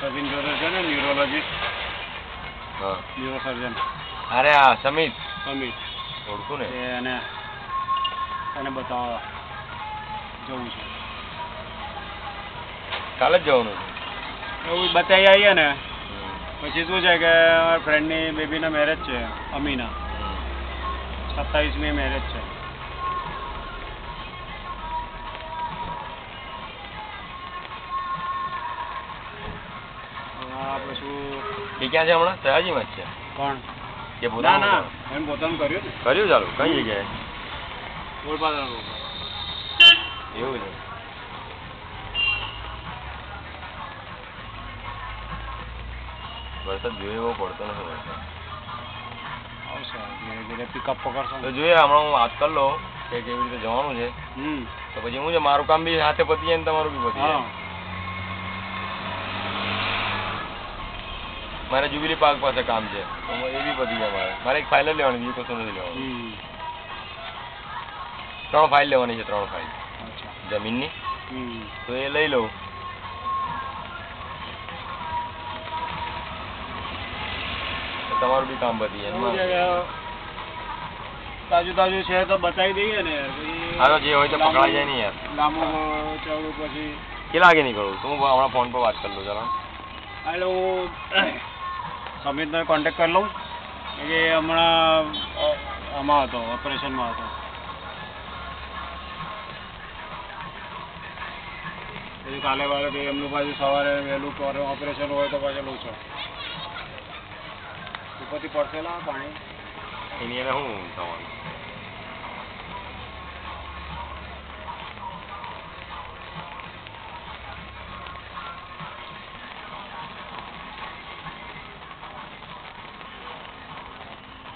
સચિન જોડે છે ને ન્યુરોલોજીસ્ટ. હા, ન્યુરોસર્જન. અરે હા, સમિત ઓળખું ને. એને બતાવવા જવું છે. કાલે જ જવાનું છે. એવું બતાવી આવીએ ને પછી શું છે કે મારા ફ્રેન્ડની બેબીના મેરેજ છે, અમીના. 27મી મેરેજ છે. આપણે શું એ ક્યાં છે હમણાં? સયાજીમાં જ છે. કોણ? કે પોતાનું? ના, એમ પોતાનું કર્યું ને. કર્યું ચાલુ? કઈ જગ્યાએ? ગોળપાદરા રોડ. એવું છે. વરસાદ જોઈએ એવો પડતો નથી. વરસાદ આવશે ધીરે ધીરે પિકઅપ પકડશો તો જોઈએ. હમણાં હું વાત કરી લઉં કે કેવી રીતે જવાનું છે. તો પછી હું છે, મારું કામ બી સાથે પતી જાય ને તમારું બી પતી જાય. મારે જ્યુબિલી પાર્ક પાસે કામ છે તો એ બી પતી જાય. મારે એક ફાઇલ જ લેવાની, બીજું કશું નથી લેવાનું. 3 ફાઇલ લેવાની છે. 3 ફાઇલ જમીનની. તો એ લઈ લઉં. તમારું બી કામ પતી જાય. તાજું છે તો બતાવી દઈએ ને યાર. હા, જે હોય તો પકડાઈ જાય ને યાર. લાંબુ ચડવું પછી કેટલા વાગે નીકળું? તો હું હમણાં ફોન પર વાત કરી લઉં. ચાલો. એટલે હું સમિતને કોન્ટેક્ટ કરી લઉં કે હમણાં આમાં હતો, ઓપરેશનમાં હતો. પછી કાલે વાળે એમનું પાછું સવારે વહેલું ઓપરેશન હોય તો પાછું લઉં છું. ઉપરથી પડશે ના પાણી એની એને શું થવાનું?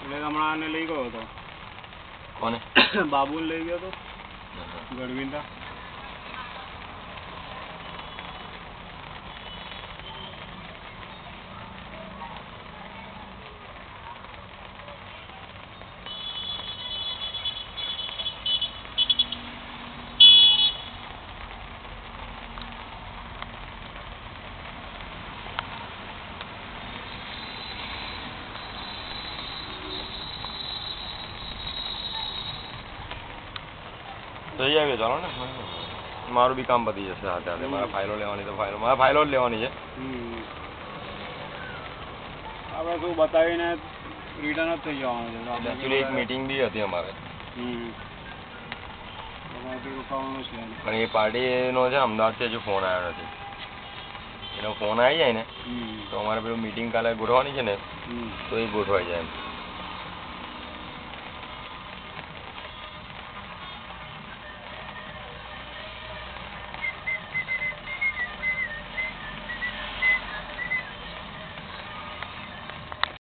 એટલે હમણાં આને લઈ ગયો હતો. કોને? બાબુને લઈ ગયો હતો ગઢવીંદા. જઈ આવ્યો. ચાલો ને. મારું બી કામ પતી જશે સાથે સાથે. મારા ફાઇલો લેવાની તો મારા ફાઇલો જ લેવાની છે. આપણે શું બતાવીને રિટર્ન જ થઈ જવાનું છે. એકચ્યુઅલી એક મીટિંગ બી હતી અમારે. પણ એ પાર્ટીનો છે અમદાવાદથી હજુ ફોન આવ્યો નથી. એનો ફોન આવી જાય ને તો અમારે પેલું મીટિંગ કાલે ગોઠવવાની છે ને તો એ ગોઠવાઈ જાય એમ.